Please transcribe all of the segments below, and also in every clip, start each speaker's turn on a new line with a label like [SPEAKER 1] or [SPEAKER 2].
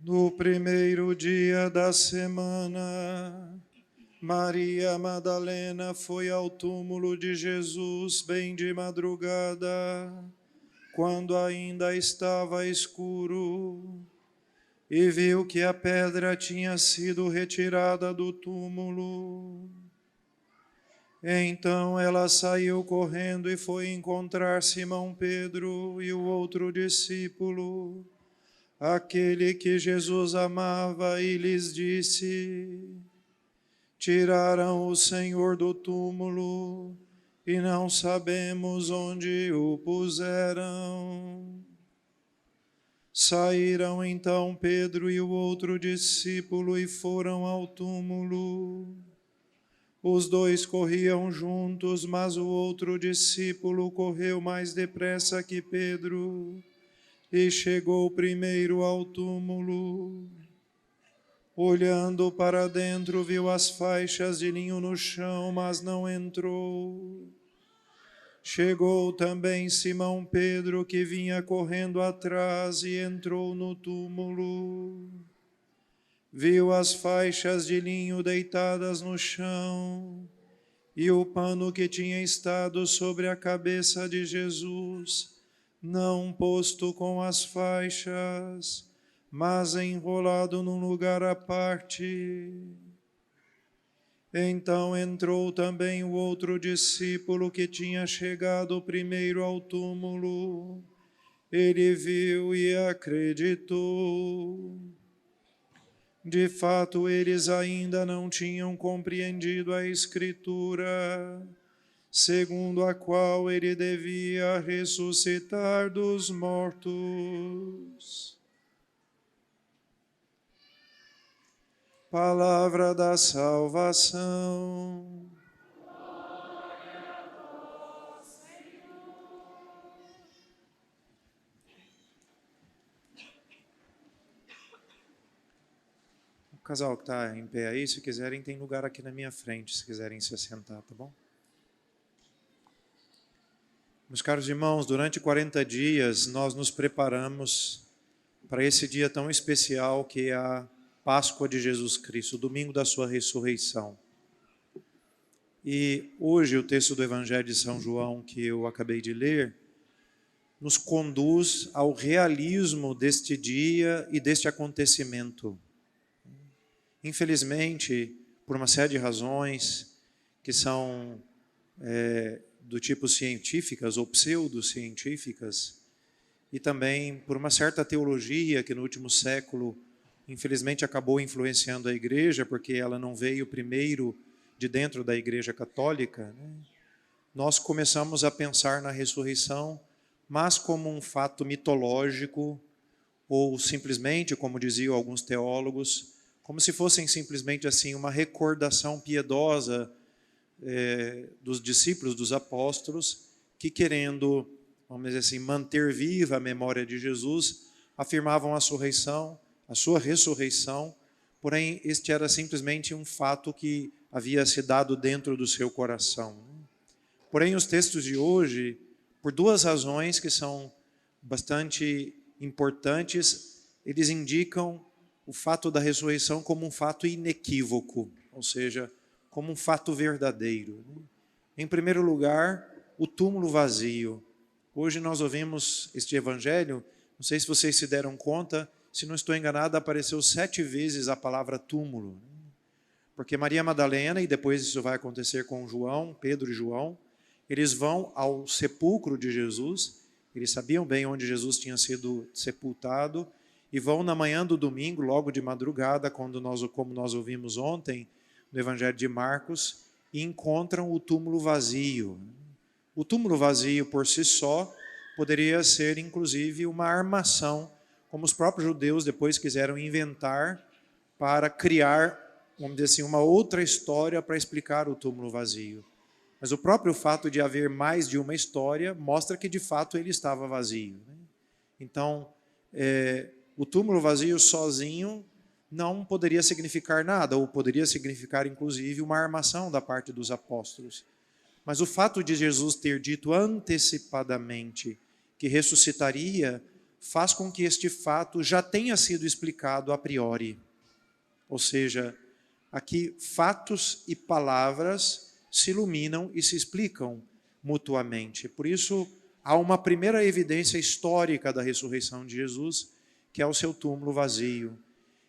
[SPEAKER 1] No primeiro dia da semana, Maria Madalena foi ao túmulo de Jesus bem de madrugada, quando ainda estava escuro, e viu que a pedra tinha sido retirada do túmulo. Então ela saiu correndo e foi encontrar Simão Pedro e o outro discípulo, aquele que Jesus amava, e lhes disse: tiraram o Senhor do túmulo e não sabemos onde o puseram. Saíram então Pedro e o outro discípulo e foram ao túmulo. Os dois corriam juntos, mas o outro discípulo correu mais depressa que Pedro e chegou primeiro ao túmulo. Olhando para dentro, viu as faixas de linho no chão, mas não entrou. Chegou também Simão Pedro, que vinha correndo atrás, e entrou no túmulo. Viu as faixas de linho deitadas no chão e o pano que tinha estado sobre a cabeça de Jesus, não posto com as faixas, mas enrolado num lugar à parte. Então entrou também o outro discípulo que tinha chegado primeiro ao túmulo. Ele viu e acreditou. De fato, eles ainda não tinham compreendido a Escritura, segundo a qual ele devia ressuscitar dos mortos. Palavra da salvação.
[SPEAKER 2] Glória a vós, Senhor.
[SPEAKER 1] O casal que está em pé aí, se quiserem, tem lugar aqui na minha frente, se quiserem se assentar, tá bom? Meus caros irmãos, durante 40 dias nós nos preparamos para esse dia tão especial que é a Páscoa de Jesus Cristo, o domingo da sua ressurreição. E hoje o texto do Evangelho de São João que eu acabei de ler nos conduz ao realismo deste dia e deste acontecimento. Infelizmente, por uma série de razões que são do tipo científicas ou pseudocientíficas, e também por uma certa teologia que no último século, infelizmente, acabou influenciando a igreja, porque ela não veio primeiro de dentro da igreja católica, né? Nós começamos a pensar na ressurreição, mas como um fato mitológico, ou simplesmente, como diziam alguns teólogos, como se fossem simplesmente assim uma recordação piedosa dos discípulos, dos apóstolos, que querendo, vamos dizer assim, manter viva a memória de Jesus, afirmavam a sua ressurreição, porém este era simplesmente um fato que havia se dado dentro do seu coração. Porém os textos de hoje, por duas razões que são bastante importantes, eles indicam o fato da ressurreição como um fato inequívoco, ou seja, como um fato verdadeiro. Em primeiro lugar, o túmulo vazio. Hoje nós ouvimos este evangelho, não sei se vocês se deram conta, se não estou enganado, apareceu 7 vezes a palavra túmulo. Porque Maria Madalena, e depois isso vai acontecer com João, Pedro e João, eles vão ao sepulcro de Jesus, eles sabiam bem onde Jesus tinha sido sepultado, e vão na manhã do domingo, logo de madrugada, como nós ouvimos ontem, no Evangelho de Marcos, e encontram o túmulo vazio. O túmulo vazio por si só poderia ser inclusive uma armação, como os próprios judeus depois quiseram inventar para criar, vamos dizer assim, uma outra história para explicar o túmulo vazio. Mas o próprio fato de haver mais de uma história mostra que de fato ele estava vazio. Então, o túmulo vazio sozinho não poderia significar nada, ou poderia significar, inclusive, uma armação da parte dos apóstolos. Mas o fato de Jesus ter dito antecipadamente que ressuscitaria faz com que este fato já tenha sido explicado a priori. Ou seja, aqui fatos e palavras se iluminam e se explicam mutuamente. Por isso, há uma primeira evidência histórica da ressurreição de Jesus, que é o seu túmulo vazio.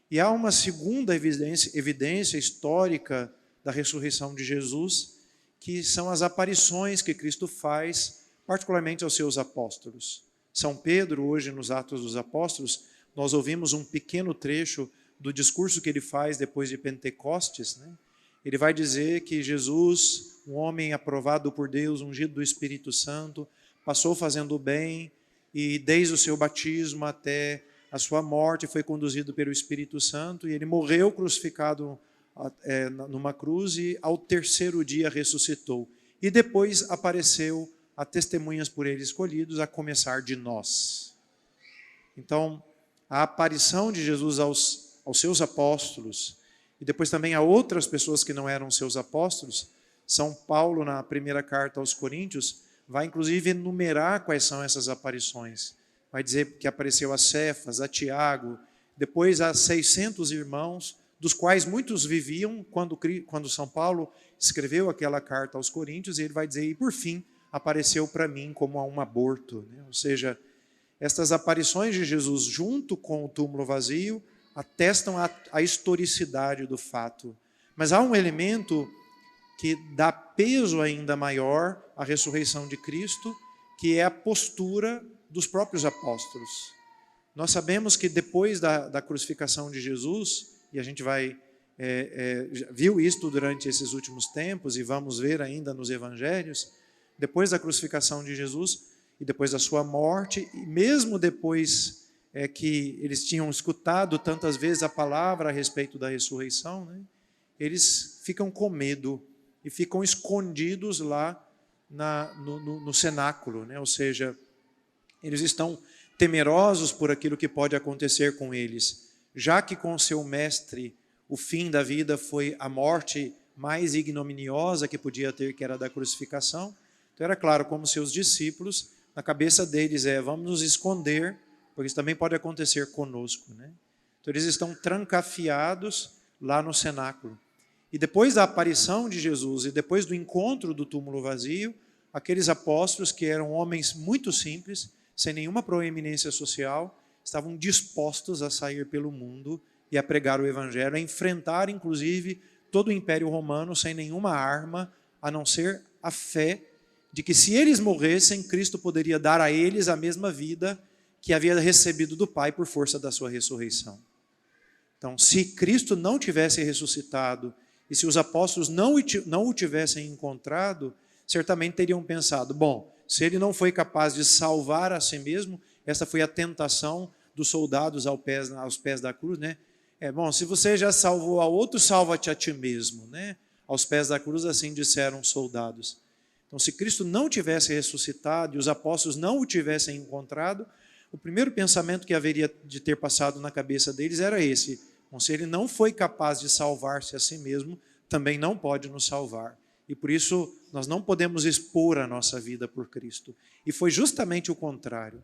[SPEAKER 1] E há uma segunda evidência histórica da ressurreição de Jesus, que são as aparições que Cristo faz, particularmente aos seus apóstolos. São Pedro, hoje nos Atos dos Apóstolos, nós ouvimos um pequeno trecho do discurso que ele faz depois de Pentecostes, né? Ele vai dizer que Jesus, um homem aprovado por Deus, ungido do Espírito Santo, passou fazendo o bem e desde o seu batismo até a sua morte foi conduzido pelo Espírito Santo e ele morreu crucificado numa cruz e ao terceiro dia ressuscitou. E depois apareceu a testemunhas por ele escolhidos, a começar de nós. Então, a aparição de Jesus aos seus apóstolos, e depois também a outras pessoas que não eram seus apóstolos, São Paulo, na primeira carta aos Coríntios, vai inclusive enumerar quais são essas aparições. Vai dizer que apareceu a Cefas, a Tiago, depois a 600 irmãos, dos quais muitos viviam quando São Paulo escreveu aquela carta aos Coríntios, e ele vai dizer, e por fim, apareceu para mim como a um aborto. Ou seja, estas aparições de Jesus junto com o túmulo vazio atestam a historicidade do fato. Mas há um elemento que dá peso ainda maior à ressurreição de Cristo, que é a postura dos próprios apóstolos. Nós sabemos que depois da crucificação de Jesus, e a gente viu isto durante esses últimos tempos, e vamos ver ainda nos evangelhos, depois da crucificação de Jesus, e depois da sua morte, e mesmo depois que eles tinham escutado tantas vezes a palavra a respeito da ressurreição, né, eles ficam com medo e ficam escondidos lá no cenáculo, né? Ou seja, eles estão temerosos por aquilo que pode acontecer com eles, já que com seu mestre o fim da vida foi a morte mais ignominiosa que podia ter, que era da crucificação. Então era claro, como seus discípulos, na cabeça deles vamos nos esconder, porque isso também pode acontecer conosco, né? Então eles estão trancafiados lá no cenáculo. E depois da aparição de Jesus e depois do encontro do túmulo vazio, aqueles apóstolos que eram homens muito simples, sem nenhuma proeminência social, estavam dispostos a sair pelo mundo e a pregar o evangelho, a enfrentar inclusive todo o Império Romano sem nenhuma arma, a não ser a fé de que se eles morressem, Cristo poderia dar a eles a mesma vida que havia recebido do Pai por força da sua ressurreição. Então, se Cristo não tivesse ressuscitado e se os apóstolos não o tivessem encontrado, certamente teriam pensado, bom, se ele não foi capaz de salvar a si mesmo, essa foi a tentação dos soldados aos pés da cruz, né? Bom, se você já salvou a outro, salva-te a ti mesmo, né? Aos pés da cruz, assim disseram os soldados. Então, se Cristo não tivesse ressuscitado e os apóstolos não o tivessem encontrado, o primeiro pensamento que haveria de ter passado na cabeça deles era esse: bom, se ele não foi capaz de salvar-se a si mesmo, também não pode nos salvar. E por isso nós não podemos expor a nossa vida por Cristo. E foi justamente o contrário.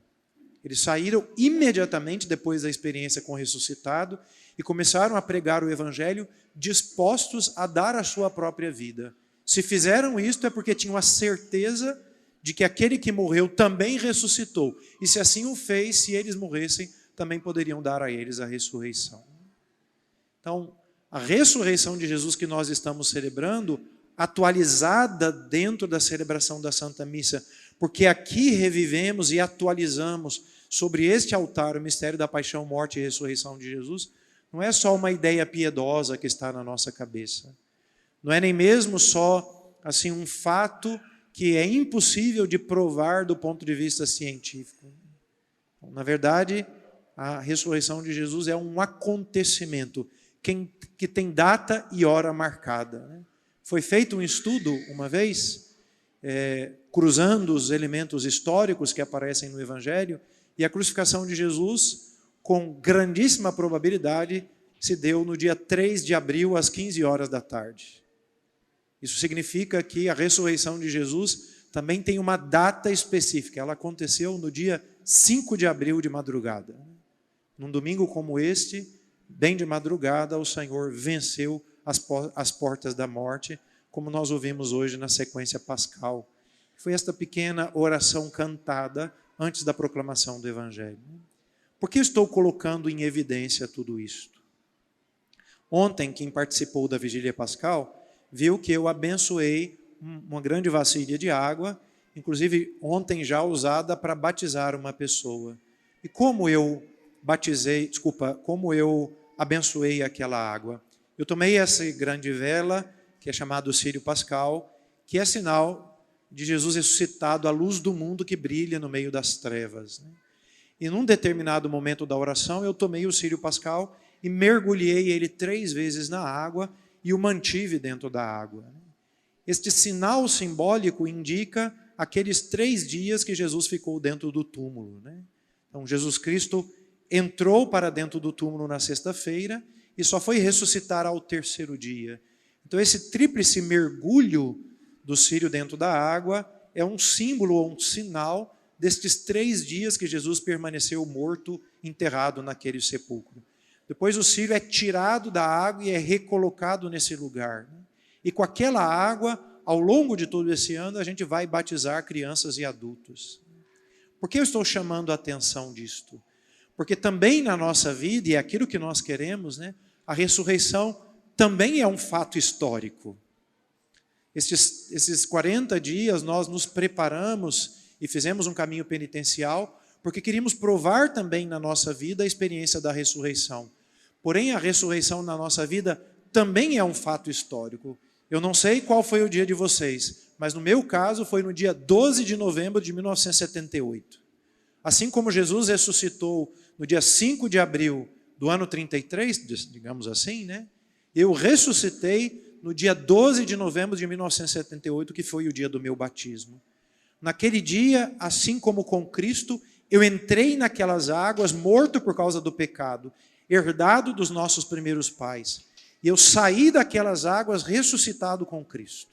[SPEAKER 1] Eles saíram imediatamente depois da experiência com o ressuscitado e começaram a pregar o evangelho dispostos a dar a sua própria vida. Se fizeram isto é porque tinham a certeza de que aquele que morreu também ressuscitou. E se assim o fez, se eles morressem, também poderiam dar a eles a ressurreição. Então, a ressurreição de Jesus que nós estamos celebrando, atualizada dentro da celebração da Santa Missa, porque aqui revivemos e atualizamos sobre este altar o mistério da paixão, morte e ressurreição de Jesus, não é só uma ideia piedosa que está na nossa cabeça. Não é nem mesmo só assim um fato que é impossível de provar do ponto de vista científico. Na verdade, a ressurreição de Jesus é um acontecimento que tem data e hora marcada. Foi feito um estudo uma vez, cruzando os elementos históricos que aparecem no Evangelho, e a crucificação de Jesus, com grandíssima probabilidade, se deu no dia 3 de abril, às 15 horas da tarde. Isso significa que a ressurreição de Jesus também tem uma data específica. Ela aconteceu no dia 5 de abril de madrugada. Num domingo como este, bem de madrugada, o Senhor venceu as portas da morte, como nós ouvimos hoje na sequência pascal. Foi esta pequena oração cantada antes da proclamação do Evangelho. Por que eu estou colocando em evidência tudo isto? Ontem, quem participou da vigília pascal, viu que eu abençoei uma grande vasilha de água, inclusive ontem já usada para batizar uma pessoa. E como eu abençoei aquela água? Eu tomei essa grande vela, que é chamado Círio Pascal, que é sinal de Jesus ressuscitado, a luz do mundo que brilha no meio das trevas. E num determinado momento da oração, eu tomei o Círio Pascal e mergulhei ele 3 vezes na água e o mantive dentro da água. Este sinal simbólico indica aqueles 3 dias que Jesus ficou dentro do túmulo. Então, Jesus Cristo entrou para dentro do túmulo na sexta-feira e só foi ressuscitar ao 3º dia. Então, esse tríplice mergulho do círio dentro da água é um símbolo ou um sinal destes 3 dias que Jesus permaneceu morto, enterrado naquele sepulcro. Depois o círio é tirado da água e é recolocado nesse lugar. E com aquela água, ao longo de todo esse ano, a gente vai batizar crianças e adultos. Por que eu estou chamando a atenção disto? Porque também na nossa vida, e é aquilo que nós queremos, a ressurreição também é um fato histórico. Esses 40 dias nós nos preparamos e fizemos um caminho penitencial, porque queríamos provar também na nossa vida a experiência da ressurreição. Porém, a ressurreição na nossa vida também é um fato histórico. Eu não sei qual foi o dia de vocês, mas no meu caso foi no dia 12 de novembro de 1978. Assim como Jesus ressuscitou no dia 5 de abril do ano 33, digamos assim, eu ressuscitei no dia 12 de novembro de 1978, que foi o dia do meu batismo. Naquele dia, assim como com Cristo, eu entrei naquelas águas, morto por causa do pecado, herdado dos nossos primeiros pais. E eu saí daquelas águas ressuscitado com Cristo.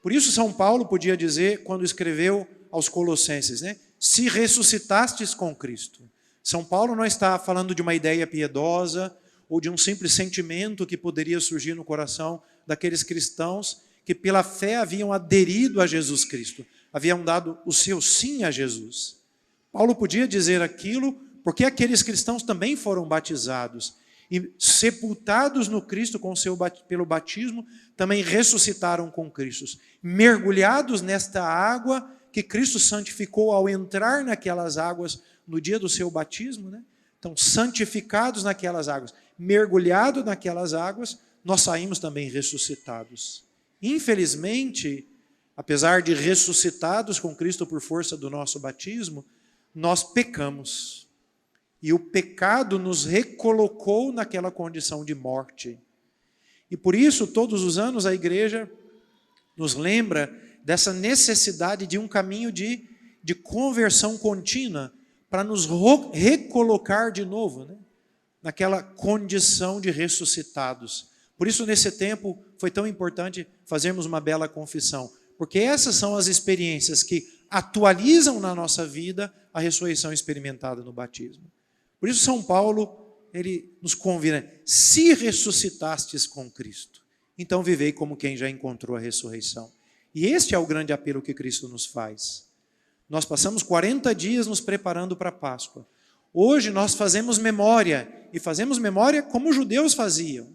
[SPEAKER 1] Por isso São Paulo podia dizer, quando escreveu aos Colossenses, se ressuscitastes com Cristo. São Paulo não está falando de uma ideia piedosa, ou de um simples sentimento que poderia surgir no coração daqueles cristãos que pela fé haviam aderido a Jesus Cristo, haviam dado o seu sim a Jesus. Paulo podia dizer aquilo porque aqueles cristãos também foram batizados e sepultados no Cristo pelo batismo, também ressuscitaram com Cristo, mergulhados nesta água que Cristo santificou ao entrar naquelas águas no dia do seu batismo, Então, santificados naquelas águas, mergulhados naquelas águas, nós saímos também ressuscitados. Infelizmente, apesar de ressuscitados com Cristo por força do nosso batismo, nós pecamos. E o pecado nos recolocou naquela condição de morte. E por isso, todos os anos, a igreja nos lembra dessa necessidade de um caminho de conversão contínua, para nos recolocar de novo, naquela condição de ressuscitados. Por isso, nesse tempo, foi tão importante fazermos uma bela confissão, porque essas são as experiências que atualizam na nossa vida a ressurreição experimentada no batismo. Por isso, São Paulo, ele nos convida, se ressuscitastes com Cristo, então vivei como quem já encontrou a ressurreição. E este é o grande apelo que Cristo nos faz. Nós passamos 40 dias nos preparando para a Páscoa. Hoje nós fazemos memória, e fazemos memória como os judeus faziam.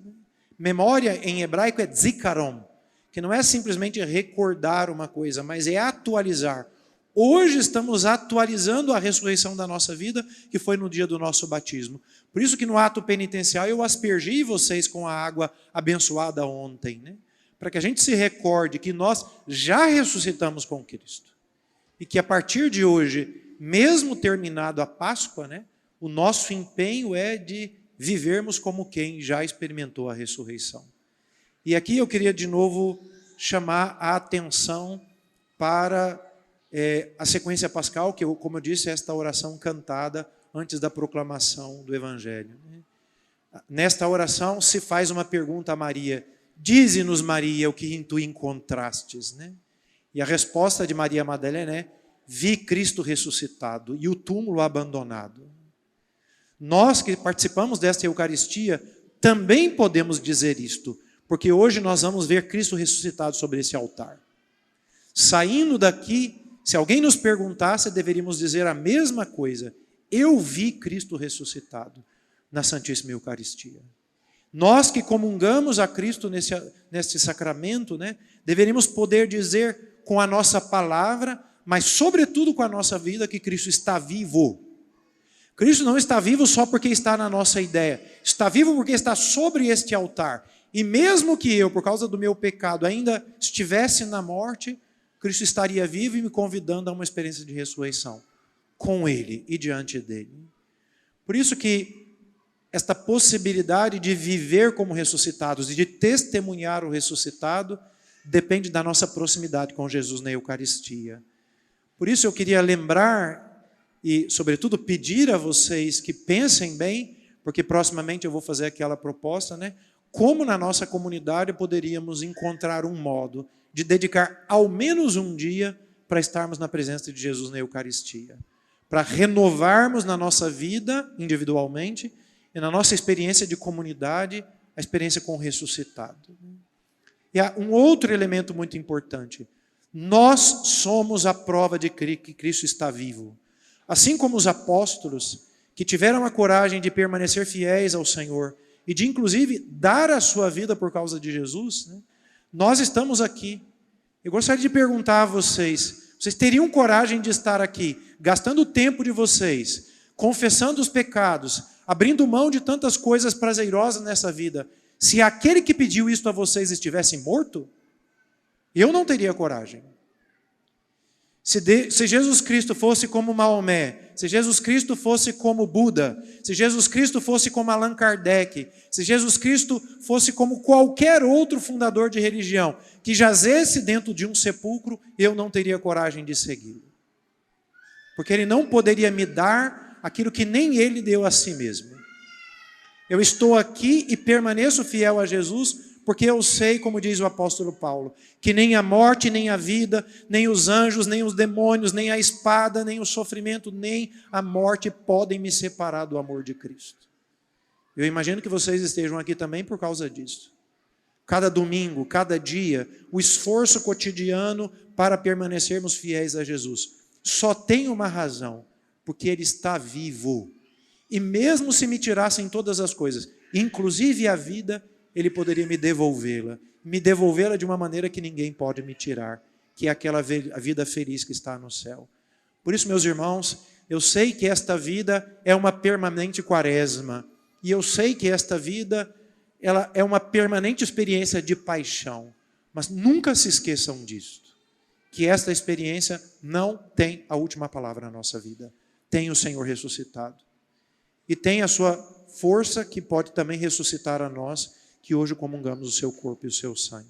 [SPEAKER 1] Memória em hebraico é zikaron, que não é simplesmente recordar uma coisa, mas é atualizar. Hoje estamos atualizando a ressurreição da nossa vida, que foi no dia do nosso batismo. Por isso que no ato penitencial eu aspergi vocês com a água abençoada ontem, para que a gente se recorde que nós já ressuscitamos com Cristo. E que a partir de hoje, mesmo terminado a Páscoa, o nosso empenho é de vivermos como quem já experimentou a ressurreição. E aqui eu queria de novo chamar a atenção para a sequência pascal, que, como eu disse, é esta oração cantada antes da proclamação do Evangelho. Nesta oração se faz uma pergunta a Maria: dize-nos, Maria, o que tu encontrastes. E a resposta de Maria Madalena é: vi Cristo ressuscitado e o túmulo abandonado. Nós que participamos desta Eucaristia também podemos dizer isto, porque hoje nós vamos ver Cristo ressuscitado sobre esse altar. Saindo daqui, se alguém nos perguntasse, deveríamos dizer a mesma coisa: eu vi Cristo ressuscitado na Santíssima Eucaristia. Nós que comungamos a Cristo nesse sacramento, né, deveríamos poder dizer com a nossa palavra, mas sobretudo com a nossa vida, que Cristo está vivo. Cristo não está vivo só porque está na nossa ideia, está vivo porque está sobre este altar. E mesmo que eu, por causa do meu pecado, ainda estivesse na morte, Cristo estaria vivo e me convidando a uma experiência de ressurreição com Ele e diante dEle. Por isso que esta possibilidade de viver como ressuscitados e de testemunhar o ressuscitado depende da nossa proximidade com Jesus na Eucaristia. Por isso eu queria lembrar e, sobretudo, pedir a vocês que pensem bem, porque proximamente eu vou fazer aquela proposta, né? Como na nossa comunidade poderíamos encontrar um modo de dedicar ao menos um dia para estarmos na presença de Jesus na Eucaristia, para renovarmos na nossa vida individualmente e na nossa experiência de comunidade, a experiência com o ressuscitado. E há um outro elemento muito importante: nós somos a prova de que Cristo está vivo. Assim como os apóstolos, que tiveram a coragem de permanecer fiéis ao Senhor e de, inclusive, dar a sua vida por causa de Jesus, né? Nós estamos aqui. Eu gostaria de perguntar a vocês: vocês teriam coragem de estar aqui, gastando o tempo de vocês, confessando os pecados, abrindo mão de tantas coisas prazerosas nessa vida, se aquele que pediu isso a vocês estivesse morto? Eu não teria coragem. Se Jesus Cristo fosse como Maomé, se Jesus Cristo fosse como Buda, se Jesus Cristo fosse como Allan Kardec, se Jesus Cristo fosse como qualquer outro fundador de religião, que jazesse dentro de um sepulcro, eu não teria coragem de segui-lo. Porque ele não poderia me dar aquilo que nem ele deu a si mesmo. Eu estou aqui e permaneço fiel a Jesus, porque eu sei, como diz o apóstolo Paulo, que nem a morte, nem a vida, nem os anjos, nem os demônios, nem a espada, nem o sofrimento, nem a morte podem me separar do amor de Cristo. Eu imagino que vocês estejam aqui também por causa disso. Cada domingo, cada dia, o esforço cotidiano para permanecermos fiéis a Jesus só tem uma razão: porque Ele está vivo. E mesmo se me tirassem todas as coisas, inclusive a vida, Ele poderia me devolvê-la de uma maneira que ninguém pode me tirar, que é aquela vida feliz que está no céu. Por isso, meus irmãos, eu sei que esta vida é uma permanente quaresma, e eu sei que esta vida ela é uma permanente experiência de paixão, mas nunca se esqueçam disto, que esta experiência não tem a última palavra na nossa vida. Tem o Senhor ressuscitado. E tem a sua força que pode também ressuscitar a nós, que hoje comungamos o seu corpo e o seu sangue.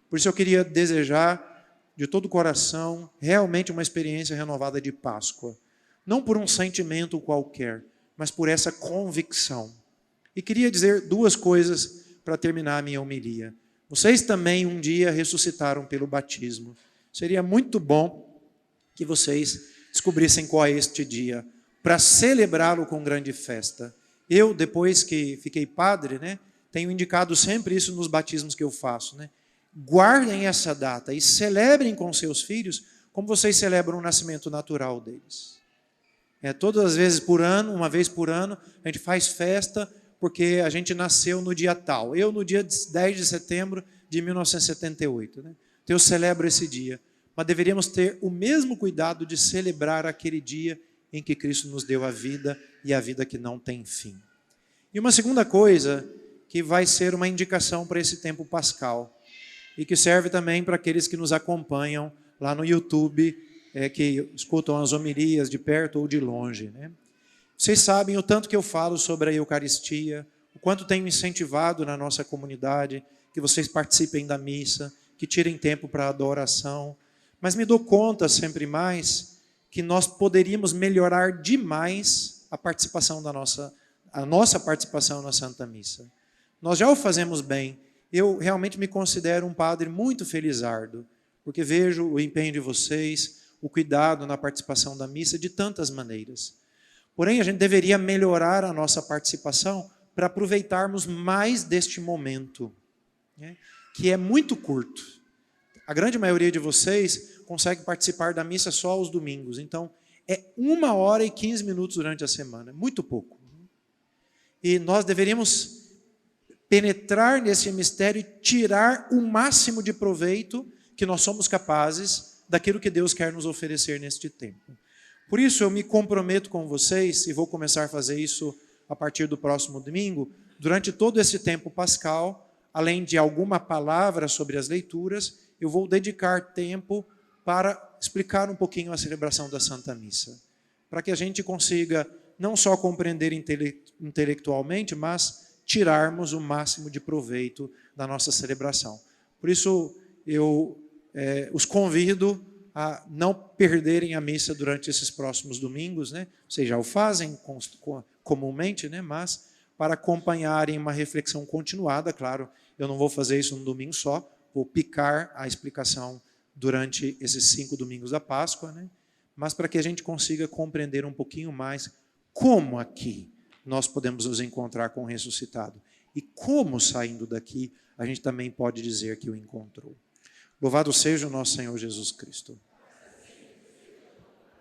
[SPEAKER 1] Por isso eu queria desejar de todo o coração realmente uma experiência renovada de Páscoa. Não por um sentimento qualquer, mas por essa convicção. E queria dizer duas coisas para terminar a minha homilia. Vocês também um dia ressuscitaram pelo batismo. Seria muito bom que vocês descobrissem qual é este dia, para celebrá-lo com grande festa. Eu, depois que fiquei padre, né, tenho indicado sempre isso nos batismos que eu faço, né? Guardem essa data e celebrem com seus filhos como vocês celebram o nascimento natural deles. Todas as vezes por ano, uma vez por ano, a gente faz festa porque a gente nasceu no dia tal. Eu no dia 10 de setembro de 1978. Né? Então eu celebro esse dia. Mas deveríamos ter o mesmo cuidado de celebrar aquele dia em que Cristo nos deu a vida e a vida que não tem fim. E uma segunda coisa que vai ser uma indicação para esse tempo pascal e que serve também para aqueles que nos acompanham lá no YouTube, que escutam as homilias de perto ou de longe. Né? Vocês sabem o tanto que eu falo sobre a Eucaristia, o quanto tenho incentivado na nossa comunidade que vocês participem da missa, que tirem tempo para a adoração, mas me dou conta sempre mais que nós poderíamos melhorar demais a participação a nossa participação na Santa Missa. Nós já o fazemos bem. Eu realmente me considero um padre muito felizardo, porque vejo o empenho de vocês, o cuidado na participação da missa de tantas maneiras. Porém, a gente deveria melhorar a nossa participação para aproveitarmos mais deste momento, né, que é muito curto. A grande maioria de vocês consegue participar da missa só aos domingos, então é 1h e 15 minutos durante a semana, muito pouco. E nós deveríamos penetrar nesse mistério e tirar o máximo de proveito que nós somos capazes daquilo que Deus quer nos oferecer neste tempo. Por isso eu me comprometo com vocês, e vou começar a fazer isso a partir do próximo domingo, durante todo esse tempo pascal, além de alguma palavra sobre as leituras, eu vou dedicar tempo para explicar um pouquinho a celebração da Santa Missa, para que a gente consiga não só compreender intelectualmente, mas tirarmos o máximo de proveito da nossa celebração. Por isso, eu os convido a não perderem a missa durante esses próximos domingos, né? Vocês já o fazem comumente, né? Mas para acompanharem uma reflexão continuada, claro, eu não vou fazer isso num domingo só, vou picar a explicação durante esses 5 domingos da Páscoa, né? Mas para que a gente consiga compreender um pouquinho mais como aqui nós podemos nos encontrar com o ressuscitado e como, saindo daqui, a gente também pode dizer que o encontrou. Louvado seja o nosso Senhor Jesus Cristo.